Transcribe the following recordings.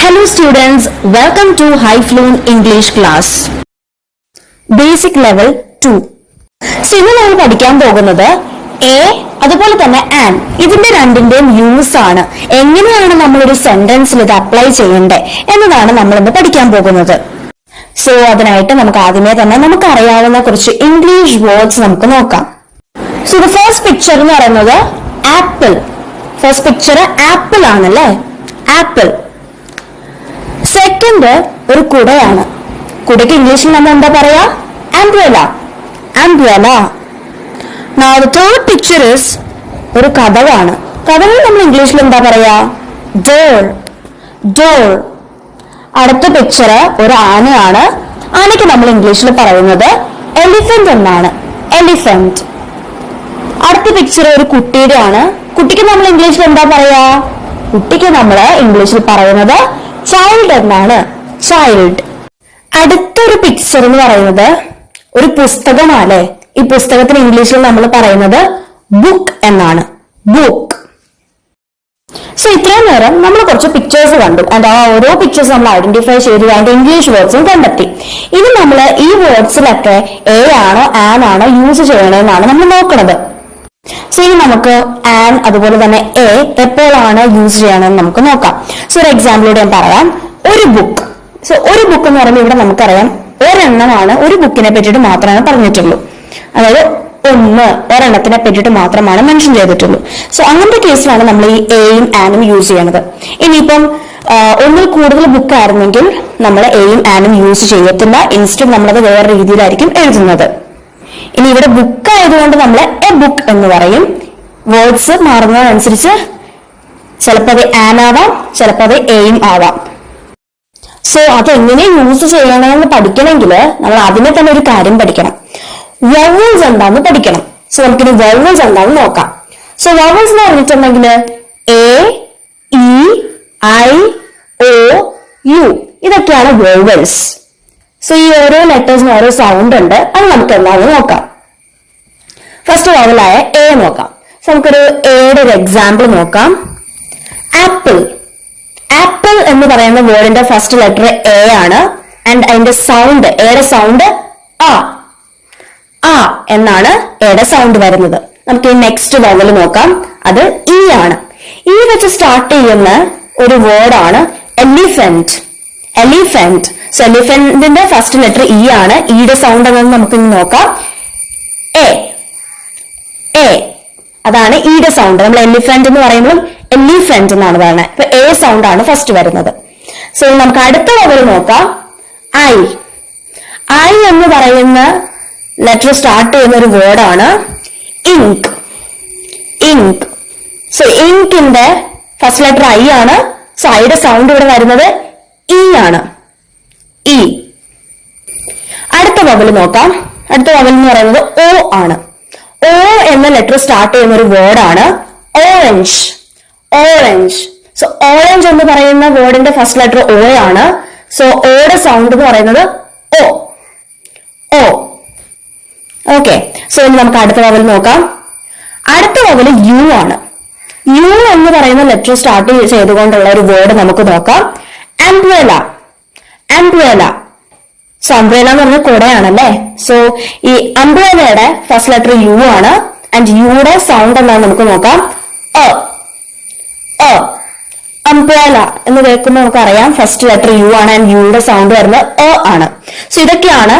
Hello students, welcome to High Fluent English class. Basic level 2. So ഇന്ന് നമ്മൾ പഠിക്കാൻ പോകുന്നത് a അതുപോലെ തന്നെ an ഇതിന്റെ രണ്ടിന്റെയും യൂസ് ആണ്. എങ്ങനെയാണ് നമ്മൾ ഒരു സെന്റൻസിൽ ഇത് അപ്ലൈ ചെയ്യേണ്ടത് എന്നതാണ് നമ്മൾ ഇന്ന് പഠിക്കാൻ പോകുന്നത്. സോ അതിനായിട്ട് നമുക്ക് ആദ്യമേ തന്നെ നമുക്ക് അറിയാവുന്ന കുറച്ച് ഇംഗ്ലീഷ് വേർഡ്സ് നമുക്ക് നോക്കാം. സോ ദ ഫസ്റ്റ് പിക്ചർ എന്ന് പറയുന്നത് ആപ്പിൾ. ഫസ്റ്റ് പിക്ചർ ആപ്പിൾ ആണല്ലേ, ആപ്പിൾ. സെക്കൻഡ് ഒരു കുടയാണ്. കുടയ്ക്ക് ഇംഗ്ലീഷിൽ നമ്മൾ എന്താ പറയാ? Umbrella. Umbrella. Now the third picture is ഒരു കതവാണ്. കതവിന് നമ്മൾ ഇംഗ്ലീഷിൽ എന്താ പറയാ? ഡോർ. ഡോർ. അടുത്ത പിക്ചർ ഒരു ആനയാണ്. ആനയ്ക്ക് നമ്മൾ ഇംഗ്ലീഷിൽ പറയുന്നത് എലിഫന്റ് എന്നാണ്. എലിഫന്റ്. അടുത്ത പിക്ചർ ഒരു കുട്ടിയുടെ ആണ്. കുട്ടിക്ക് നമ്മൾ ഇംഗ്ലീഷിൽ എന്താ പറയാ? കുട്ടിക്ക് നമ്മൾ ഇംഗ്ലീഷിൽ പറയുന്നത് ചൈൽഡ് എന്നാണ്. ചൈൽഡ്. അടുത്തൊരു പിക്ചർ എന്ന് പറയുന്നത് ഒരു പുസ്തകമാണ്. ഈ പുസ്തകത്തിന് ഇംഗ്ലീഷിൽ നമ്മൾ പറയുന്നത് ബുക്ക് എന്നാണ്. ബുക്ക്. സോ ഇത്രയും നേരം നമ്മൾ കുറച്ച് പിക്ചേഴ്സ് കണ്ടു. ആ ഓരോ പിക്ചേഴ്സ് നമ്മൾ ഐഡന്റിഫൈ ചെയ്തു, അതിന്റെ ഇംഗ്ലീഷ് വേർഡ്സും കണ്ടെത്തി. ഇനി നമ്മൾ ഈ വേർഡ്സിലൊക്കെ എ ആണോ ആൻ ആണോ യൂസ് ചെയ്യണമെന്നാണ് നമ്മൾ നോക്കുന്നത്. സോ ഇനി നമുക്ക് ആൻ അതുപോലെ തന്നെ എ എപ്പോഴാണ് യൂസ് ചെയ്യണമെന്ന് നമുക്ക് നോക്കാം. സോ ഒരു എക്സാമ്പിളോട് ഞാൻ പറയാം. ഒരു ബുക്ക്. സോ ഒരു ബുക്ക് എന്ന് പറയുമ്പോൾ ഇവിടെ നമുക്കറിയാം ഒരെണ്ണമാണ്, ഒരു ബുക്കിനെ പറ്റിയിട്ട് മാത്രമേ പറഞ്ഞിട്ടുള്ളൂ. അതായത് ഒരെണ്ണത്തിനെ പറ്റിയിട്ട് മാത്രമാണ് മെൻഷൻ ചെയ്തിട്ടുള്ളൂ. സോ അങ്ങനത്തെ കേസിലാണ് നമ്മൾ ഈ എയും ആനും യൂസ് ചെയ്യണത്. ഇനിയിപ്പം ഒന്നിൽ കൂടുതൽ ബുക്ക് ആയിരുന്നെങ്കിൽ നമ്മൾ എയും ആനും യൂസ് ചെയ്യത്തില്ല. ഇൻസ്റ്റന്റ് നമ്മളത് വേറെ രീതിയിലായിരിക്കും എഴുതുന്നത്. ഇനി ഇവിടെ ബുക്ക് ആയതുകൊണ്ട് നമ്മൾ എ ബുക്ക് എന്ന് പറയും. വേർഡ്സ് മാറുന്നതനുസരിച്ച് ചിലപ്പോൾ അത് ആൻ ആവാം, ചിലപ്പോൾ അത് എയും ആവാം. സോ അതെങ്ങനെ യൂസ് ചെയ്യണമെന്ന് പഠിക്കണമെങ്കിൽ നമ്മൾ അതിനെ തന്നെ ഒരു കാര്യം പഠിക്കണം. വവൽസ് എന്താന്ന് പഠിക്കണം. സോ നമുക്കിനി വവൽസ് എന്താന്ന് നോക്കാം. സോ വവൽസ് എന്ന് പറഞ്ഞിട്ടുണ്ടെങ്കിൽ A, E, I, O, U ഇതൊക്കെയാണ് വവൽസ്. സോ ഈ ഓരോ ലെറ്റേഴ്സിന് ഓരോ സൗണ്ട് ഉണ്ട്. അത് നമുക്ക് എന്താണെന്ന് നോക്കാം. ഫസ്റ്റ് വവലായ എ നോക്കാം. സോ നമുക്കൊരു എയുടെ ഒരു എക്സാമ്പിൾ നോക്കാം. ആപ്പിൾ. ആപ്പിൾ എന്ന് പറയുന്ന വേർഡിന്റെ ഫസ്റ്റ് ലെറ്റർ എ ആണ്. ആൻഡ് അതിന്റെ സൗണ്ട്, എയുടെ സൗണ്ട് ആ എന്നാണ് എയുടെ സൗണ്ട് വരുന്നത്. നമുക്ക് ഈ നെക്സ്റ്റ് വവൽ നോക്കാം. അത് ഇ ആണ്. ഇ വെച്ച് സ്റ്റാർട്ട് ചെയ്യുന്ന ഒരു വേർഡാണ് എലിഫന്റ്. എലിഫന്റ്. സോ എലിഫന്റിന്റെ ഫസ്റ്റ് ലെറ്റർ ഇ ആണ്. ഇയുടെ സൗണ്ട് എന്ന് നമുക്ക് ഇന്ന് നോക്കാം. എ. അതാണ് ഇയുടെ സൗണ്ട്. നമ്മൾ എലിഫന്റ് എന്ന് പറയുമ്പോൾ എലിഫന്റ് എന്നാണ് പറയുന്നത്. ഇപ്പൊ എ സൗണ്ട് ആണ് ഫസ്റ്റ് വരുന്നത്. സോ നമുക്ക് അടുത്ത വവൽ നോക്കാം. ഐ. ഐ എന്ന് പറയുന്ന ലെറ്റർ സ്റ്റാർട്ട് ചെയ്യുന്ന ഒരു വേർഡാണ് ഇങ്ക്. ഇങ്ക്. സോ ഇങ്കിന്റെ ഫസ്റ്റ് ലെറ്റർ ഐ ആണ്. സോ ഐയുടെ സൗണ്ട് ഇവിടെ വരുന്നത് ഇ ആണ്. ഇ. അടുത്ത വവൽ നോക്കാം. അടുത്ത വവൽ എന്ന് പറയുന്നത് ഓ ആണ്. ഓ എന്ന ലെറ്റർ സ്റ്റാർട്ട് ചെയ്യുന്ന ഒരു വേർഡാണ് ഓറഞ്ച്. ഓറഞ്ച്. സോ ഓറഞ്ച് എന്ന് പറയുന്ന വേർഡിന്റെ ഫസ്റ്റ് ലെറ്റർ ഓ ആണ്. സോ ഓയുടെ സൗണ്ട് എന്ന് പറയുന്നത് ഓ. ഓ. ഓക്കെ. സോ ഇനി നമുക്ക് അടുത്ത വവൽ നോക്കാം. അടുത്ത വവൽ യു ആണ്. യു എന്ന് പറയുന്ന ലെറ്റർ സ്റ്റാർട്ട് ചെയ്തുകൊണ്ടുള്ള ഒരു വേർഡ് നമുക്ക് നോക്കാം. അംബ്രല്ല. അംബ്രല്ല. സോ അംബ്രല്ല എന്ന് പറഞ്ഞ കുടയാണല്ലേ. സോ ഈ അംബ്രല്ലയുടെ ഫസ്റ്റ് ലെറ്റർ യു ആണ്. ആൻഡ് യുടെ സൗണ്ട് എന്താണ് നമുക്ക് നോക്കാം. അംബ്രല്ല എന്ന് കേൾക്കുമ്പോൾ നമുക്കറിയാം ഫസ്റ്റ് ലെറ്റർ യു ആണ്. ആൻഡ് യുടെ സൗണ്ട് വരുന്നത് എ ആണ്. സോ ഇതൊക്കെയാണ്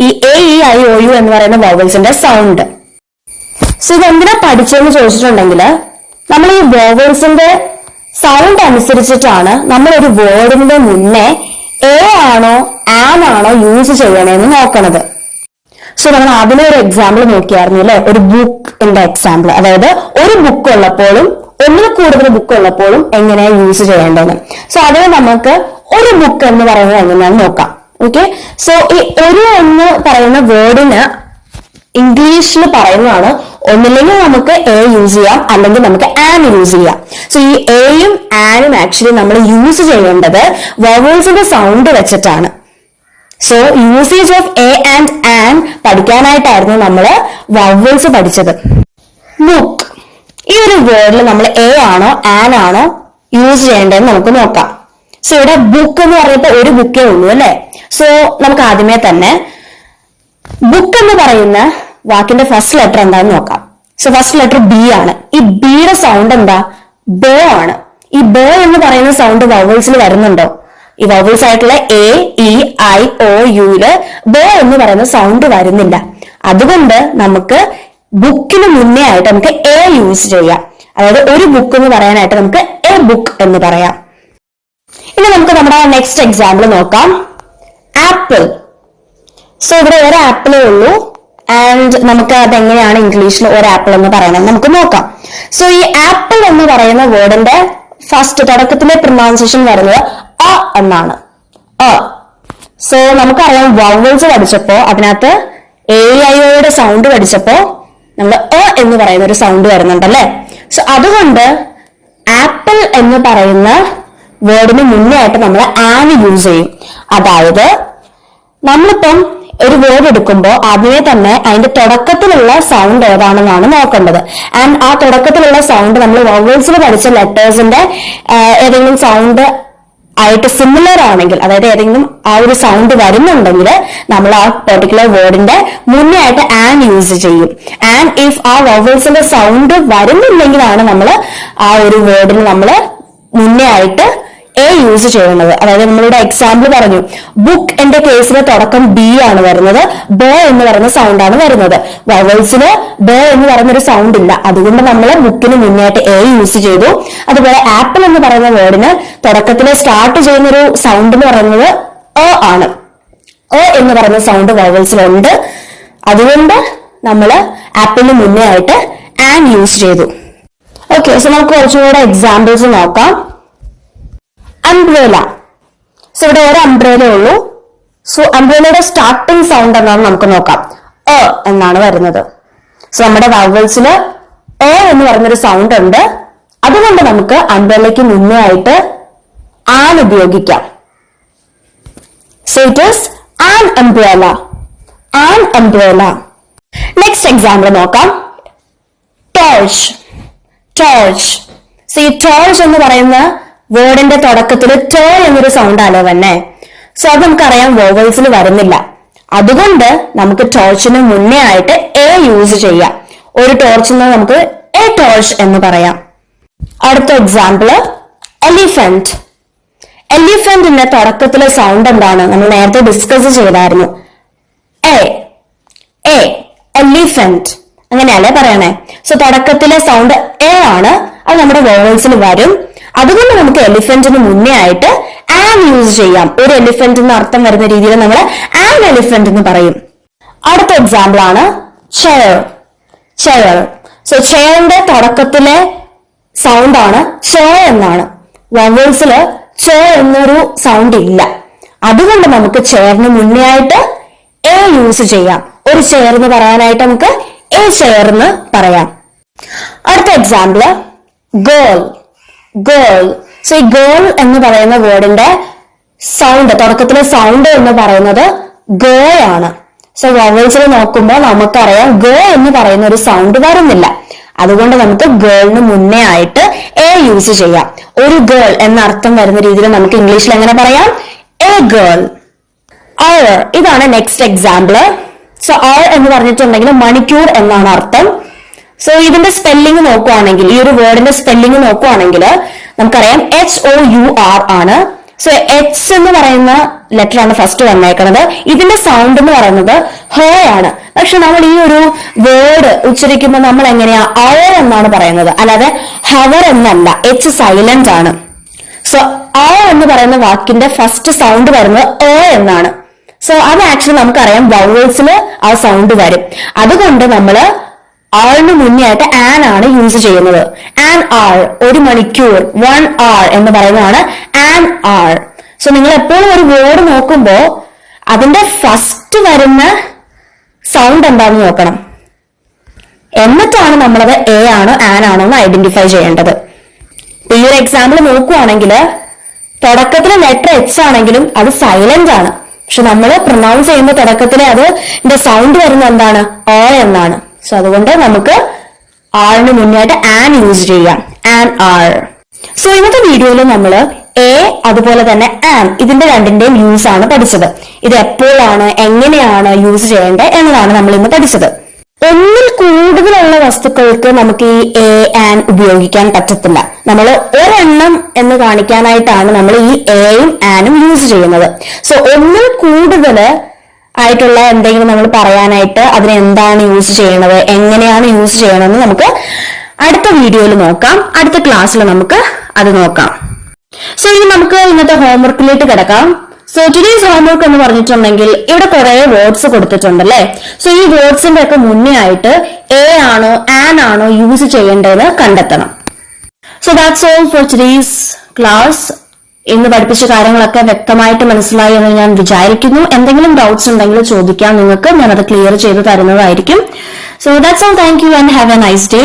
ഈ A, E, I, O, U എന്ന് പറയുന്ന വോവൽസിന്റെ സൗണ്ട്. സോ ഇതെന്തിനാ പഠിച്ചതെന്ന് ചോദിച്ചിട്ടുണ്ടെങ്കിൽ നമ്മൾ ഈ വോവൽസിന്റെ സൗണ്ട് അനുസരിച്ചിട്ടാണ് നമ്മൾ ഒരു വേർഡിന്റെ മുന്നേ എ ആണോ ആൻ ആണോ യൂസ് ചെയ്യണമെന്ന് നോക്കണത്. സോ നമ്മൾ അതിനെ ഒരു എക്സാമ്പിൾ നോക്കിയായിരുന്നു അല്ലെ, ഒരു ബുക്കിന്റെ എക്സാമ്പിൾ. അതായത് ഒരു ബുക്ക് ഉള്ളപ്പോഴും ഒന്നിൽ കൂടുതൽ ബുക്ക് ഉള്ളപ്പോഴും എങ്ങനെയാ യൂസ് ചെയ്യേണ്ടതെന്ന്. സോ അതിന് നമുക്ക് ഒരു ബുക്ക് എന്ന് പറയുന്നത് എങ്ങനെയാണെന്ന് നോക്കാം. ഓക്കെ. സോ ഈ ഒരു എന്ന് പറയുന്ന വേർഡിന് ഇംഗ്ലീഷിൽ പറയുന്നതാണ് ഒന്നില്ലെങ്കിൽ നമുക്ക് എ യൂസ് ചെയ്യാം, അല്ലെങ്കിൽ നമുക്ക് ആൻ യൂസ് ചെയ്യാം. സോ ഈ എയും ആനും ആക്ച്വലി നമ്മൾ യൂസ് ചെയ്യേണ്ടത് വവൽസിന്റെ സൗണ്ട് വെച്ചിട്ടാണ്. So usage of a and an പഠിക്കാനായിട്ടായിരുന്നു നമ്മൾ വവൽസ് പഠിച്ചത്. ബുക്ക്. ഈ ഒരു വേർഡിൽ നമ്മൾ എ ആണോ ആൻ ആണോ യൂസ് ചെയ്യേണ്ടതെന്ന് നമുക്ക് നോക്കാം. സോ ഇവിടെ ബുക്ക് എന്ന് പറഞ്ഞപ്പോൾ ഒരു ബുക്കേ ഉള്ളൂ അല്ലെ. സോ നമുക്ക് ആദ്യമേ തന്നെ ബുക്ക് എന്ന് പറയുന്ന വാക്കിന്റെ ഫസ്റ്റ് ലെറ്റർ എന്താണെന്ന് നോക്കാം. സോ ഫസ്റ്റ് ലെറ്റർ ബി ആണ്. ഈ ബിയുടെ സൗണ്ട് എന്താ? ബോ ആണ്. ഈ ബോ എന്ന് പറയുന്ന സൗണ്ട് വവൽസിൽ വരുന്നുണ്ടോ? ഈ വവൽസ് ആയിട്ടുള്ള എ ഇ ഐ ഒ യുല് ബോ എന്ന് പറയുന്ന സൗണ്ട് വരുന്നില്ല. അതുകൊണ്ട് നമുക്ക് ബുക്കിന് മുന്നേ ആയിട്ട് നമുക്ക് എ യൂസ് ചെയ്യാം. അതായത് ഒരു ബുക്ക് എന്ന് പറയാനായിട്ട് നമുക്ക് എ ബുക്ക് എന്ന് പറയാം. ഇനി നമുക്ക് നമ്മുടെ നെക്സ്റ്റ് എക്സാമ്പിൾ നോക്കാം. ആപ്പിൾ. സോ ഇവിടെ ഒരു ആപ്പിളേ ഉള്ളൂ. ആൻഡ് നമുക്ക് അതെങ്ങനെയാണ് ഇംഗ്ലീഷിൽ ഒരു ആപ്പിൾ എന്ന് പറയണം നമുക്ക് നോക്കാം. സോ ഈ ആപ്പിൾ എന്ന് പറയുന്ന വേർഡിന്റെ ഫസ്റ്റ് തുടക്കത്തിലെ പ്രൊനൗൺസിയേഷൻ വരുന്നത് അ എന്നാണ്. അ. സോ നമുക്കറിയാം വവൽസ് പഠിച്ചപ്പോ അതിനകത്ത് എ ഐ ഒയുടെ സൗണ്ട് പഠിച്ചപ്പോ നമ്മൾ എ എന്ന് പറയുന്ന ഒരു സൗണ്ട് വരുന്നുണ്ടല്ലേ. സോ അതുകൊണ്ട് ആപ്പിൾ എന്ന് പറയുന്ന വേർഡിന് മുന്നേ ആയിട്ട് നമ്മൾ ആൻ യൂസ് ചെയ്യും. അതായത് നമ്മളിപ്പം ഒരു വേർഡ് എടുക്കുമ്പോൾ ആദ്യമേ തന്നെ അതിന്റെ തുടക്കത്തിലുള്ള സൗണ്ട് ഏതാണെന്നാണ് നോക്കേണ്ടത്. ആൻഡ് ആ തുടക്കത്തിലുള്ള സൗണ്ട് നമ്മൾ വവൽസിൽ പഠിച്ച ലെറ്റേഴ്സിന്റെ ഏതെങ്കിലും സൗണ്ട് ആയിട്ട് സിമിലർ ആണെങ്കിൽ, അതായത് ഏതെങ്കിലും ആ ഒരു സൗണ്ട് വരുന്നുണ്ടെങ്കിൽ നമ്മൾ ആ പെർട്ടിക്കുലർ വേർഡിന്റെ മുന്നേ ആയിട്ട് ആൻ യൂസ് ചെയ്യും. ആൻഡ് ഇഫ് ആ വവൽസിന്റെ സൗണ്ട് വരുന്നില്ലെങ്കിലാണ് നമ്മൾ ആ ഒരു വേർഡിന് നമ്മൾ മുന്നേ ആയിട്ട് എ യൂസ് ചെയ്യുന്നത്. അതായത് നമ്മളിവിടെ എക്സാമ്പിൾ പറഞ്ഞു, ബുക്ക് എന്റെ കേസിലെ തുടക്കം ബി ആണ് വരുന്നത്, ബ എന്ന് പറയുന്ന സൗണ്ട് ആണ് വരുന്നത്. വവൽസിന് ബ എന്ന് പറയുന്ന ഒരു സൗണ്ട് ഇല്ല, അതുകൊണ്ട് നമ്മൾ ബുക്കിന് മുന്നേറ്റ് എ യൂസ് ചെയ്തു. അതുപോലെ ആപ്പിൾ എന്ന് പറയുന്ന വേർഡിന് തുടക്കത്തിൽ സ്റ്റാർട്ട് ചെയ്യുന്ന ഒരു സൗണ്ട് എന്ന് പറയുന്നത് ഒ ആണ്. ഒ എന്ന് പറയുന്ന സൗണ്ട് വവൽസിലുണ്ട്, അതുകൊണ്ട് നമ്മൾ ആപ്പിളിന് മുന്നേ ആയിട്ട് ആൻ യൂസ് ചെയ്തു. ഓക്കെ, സോ നമുക്ക് കുറച്ചുകൂടെ എക്സാമ്പിൾസ് നോക്കാം. അംബ്രേല. സോ ഇവിടെ ഒരു അംബ്രേല ഉള്ളൂ. സോ അംബ്രേലയുടെ സ്റ്റാർട്ടിംഗ് സൗണ്ട് എന്നാണ് നമുക്ക് നോക്കാം. എ എന്നാണ് വരുന്നത്. സോ നമ്മുടെ വവൽസില് എ എന്ന് പറയുന്നൊരു സൗണ്ട് ഉണ്ട്, അതുകൊണ്ട് നമുക്ക് അംബ്രേലയ്ക്ക് മുന്നേ ആയിട്ട് ആൻ ഉപയോഗിക്കാം. So it is an umbrella. An umbrella. Next example നോക്കാം. ടോർച്ച്. ടോർച്ച്. സോ ഈ ടോർച്ച് എന്ന് പറയുന്ന വേർഡിന്റെ തുടക്കത്തിൽ ടോ എന്നൊരു സൗണ്ട് ആണ് വന്നെ. സോ അത് നമുക്കറിയാം വോവൽസിൽ വരുന്നില്ല, അതുകൊണ്ട് നമുക്ക് ടോർച്ചിന് മുന്നേ ആയിട്ട് എ യൂസ് ചെയ്യാം. ഒരു ടോർച്ചിന് നമുക്ക് എ ടോർച്ച് എന്ന് പറയാം. അടുത്ത എക്സാമ്പിള് എലിഫന്റ്. എലിഫന്റിന്റെ തുടക്കത്തിലെ സൗണ്ട് എന്താണ്? നമ്മൾ നേരത്തെ ഡിസ്കസ് ചെയ്തായിരുന്നു. എ. എ. എലിഫന്റ്. അങ്ങനെയല്ലേ പറയണേ. സോ തുടക്കത്തിലെ സൗണ്ട് എ ആണ്, അത് നമ്മുടെ വോവൽസിൽ വരും. അതുകൊണ്ട് നമുക്ക് എലിഫന്റിന് മുന്നേ ആയിട്ട് ആൻ യൂസ് ചെയ്യാം. ഒരു എലിഫന്റ് എന്ന് അർത്ഥം വരുന്ന രീതിയിൽ നമ്മൾ ആൻ എലിഫന്റ് എന്ന് പറയും. അടുത്ത എക്സാമ്പിൾ ആണ് ചെയർ. ചെയർ. സോ ചെയറിന്റെ തുടക്കത്തിലെ സൗണ്ട് ആണ് ചോ എന്നാണ്. വവൽസില് ചോ എന്നൊരു സൗണ്ട് ഇല്ല, അതുകൊണ്ട് നമുക്ക് ചെയറിന് മുന്നേ ആയിട്ട് എ യൂസ് ചെയ്യാം. ഒരു ചെയർ എന്ന് പറയാനായിട്ട് നമുക്ക് എ ചെയർ എന്ന് പറയാം. അടുത്ത എക്സാമ്പിള് ഗേൾ. ഗേൾ. സോ ഈ ഗേൾ എന്ന് പറയുന്ന വേർഡിന്റെ സൗണ്ട്, തുടക്കത്തിലെ സൗണ്ട് എന്ന് പറയുന്നത് ഗ ആണ്. സോ വവൽസിൽ നോക്കുമ്പോൾ നമുക്കറിയാം ഗ എന്ന് പറയുന്ന ഒരു സൗണ്ട് വരുന്നില്ല, അതുകൊണ്ട് നമുക്ക് ഗേളിന് മുന്നേ ആയിട്ട് എ യൂസ് ചെയ്യാം. ഒരു ഗേൾ എന്ന അർത്ഥം വരുന്ന രീതിയിൽ നമുക്ക് ഇംഗ്ലീഷിൽ എങ്ങനെ പറയാം? A girl. അവർ. ഇതാണ് നെക്സ്റ്റ് എക്സാമ്പിള്. സോ അവർ എന്ന് പറഞ്ഞിട്ടുണ്ടെങ്കിൽ മണിക്കൂർ എന്നാണ് അർത്ഥം. സോ ഇതിന്റെ സ്പെല്ലിംഗ് നോക്കുവാണെങ്കിൽ, ഈ ഒരു വേർഡിന്റെ സ്പെല്ലിംഗ് നോക്കുവാണെങ്കിൽ നമുക്കറിയാം HOUR ആണ്. സോ എച്ച് എന്ന് പറയുന്ന ലെറ്റർ ആണ് ഫസ്റ്റ് വന്നേക്കുന്നത്. ഇതിന്റെ സൗണ്ട് എന്ന് പറയുന്നത് ഹ ആണ്. പക്ഷെ നമ്മൾ ഈ ഒരു വേർഡ് ഉച്ചരിക്കുമ്പോൾ നമ്മൾ എങ്ങനെയാ അവർ എന്നാണ് പറയുന്നത്, അല്ലാതെ ഹവർ എന്നല്ല. എച്ച് സൈലന്റ് ആണ്. സോ ആ എന്ന് പറയുന്ന വാക്കിന്റെ ഫസ്റ്റ് സൗണ്ട് വരുന്നത് എ എന്നാണ്. സോ അത് ആക്ച്വലി നമുക്കറിയാം വവൽസിൽ ആ സൗണ്ട് വരും, അതുകൊണ്ട് നമ്മള് ആറിന് മുന്നേ ആയിട്ട് ആൻ ആണ് യൂസ് ചെയ്യുന്നത്. ആൻ ആർ, ഒരു മണിക്കൂർ, 1 hour എന്ന് പറയുന്നതാണ് ആൻ ആർ. സോ നിങ്ങൾ എപ്പോഴും ഒരു വേർഡ് നോക്കുമ്പോ അതിന്റെ ഫസ്റ്റ് വരുന്ന സൗണ്ട് എന്താണെന്ന് നോക്കണം, എന്നിട്ടാണ് നമ്മളത് എ ആണോ ആൻ ആണോ എന്ന് ഐഡന്റിഫൈ ചെയ്യേണ്ടത്. ഈ ഒരു എക്സാമ്പിൾ നോക്കുവാണെങ്കിൽ തുടക്കത്തിലെ ലെറ്റർ എച്ച് ആണെങ്കിലും അത് സൈലന്റ് ആണ്, പക്ഷെ നമ്മൾ പ്രൊനൗൺസ് ചെയ്യുന്ന തുടക്കത്തിലെ അതിന്റെ സൗണ്ട് വരുന്നത് എന്താണ്? ഓ എന്നാണ്. സോ അതുകൊണ്ട് നമുക്ക് ആറിന് മുന്നായിട്ട് ആൻ യൂസ് ചെയ്യാം. An R. സോ ഇന്നത്തെ വീഡിയോയിൽ നമ്മൾ എ അതുപോലെ തന്നെ ആം ഇതിന്റെ രണ്ടിന്റെയും യൂസ് ആണ് പഠിച്ചത്. ഇത് എപ്പോഴാണ് എങ്ങനെയാണ് യൂസ് ചെയ്യേണ്ടത് എന്നതാണ് നമ്മൾ ഇന്ന് പഠിച്ചത്. ഒന്നിൽ കൂടുതലുള്ള വസ്തുക്കൾക്ക് നമുക്ക് ഈ എ ആൻ ഉപയോഗിക്കാൻ പറ്റത്തില്ല. നമ്മൾ ഒരെണ്ണം എന്ന് കാണിക്കാനായിട്ടാണ് നമ്മൾ ഈ എയും ആനും യൂസ് ചെയ്യുന്നത്. സോ ഒന്നിൽ കൂടുതൽ ആയിട്ടുള്ള എന്തെങ്കിലും നമ്മൾ പറയാനായിട്ട് അതിന് എന്താണ് യൂസ് ചെയ്യണത്, എങ്ങനെയാണ് യൂസ് ചെയ്യണമെന്ന് നമുക്ക് അടുത്ത വീഡിയോയിൽ നോക്കാം. അടുത്ത ക്ലാസ്സിൽ നമുക്ക് അത് നോക്കാം. സോ ഇനി നമുക്ക് ഇന്നത്തെ ഹോംവർക്കിലേക്ക് കിടക്കാം. സോ ടുഡേസ് ഹോംവർക്ക് എന്ന് പറഞ്ഞിട്ടുണ്ടെങ്കിൽ ഇവിടെ കുറെ വേർഡ്സ് കൊടുത്തിട്ടുണ്ടല്ലേ. സോ ഈ വേർഡ്സിന്റെ ഒക്കെ മുന്നേ ആയിട്ട് എ ആണോ ആൻ ആണോ യൂസ് ചെയ്യേണ്ടതെന്ന് കണ്ടെത്തണം. So that's all for today's class. ഇന്ന് പഠിപ്പിച്ച കാര്യങ്ങളൊക്കെ വ്യക്തമായിട്ട് മനസ്സിലായി എന്ന് ഞാൻ വിചാരിക്കുന്നു. എന്തെങ്കിലും ഡൗട്ട്സ് ഉണ്ടെങ്കിൽ ചോദിക്കാം നിങ്ങൾക്ക്, ഞാനത് ക്ലിയർ ചെയ്ത് തരുന്നതായിരിക്കും. So that's all. Thank you and have A nice day.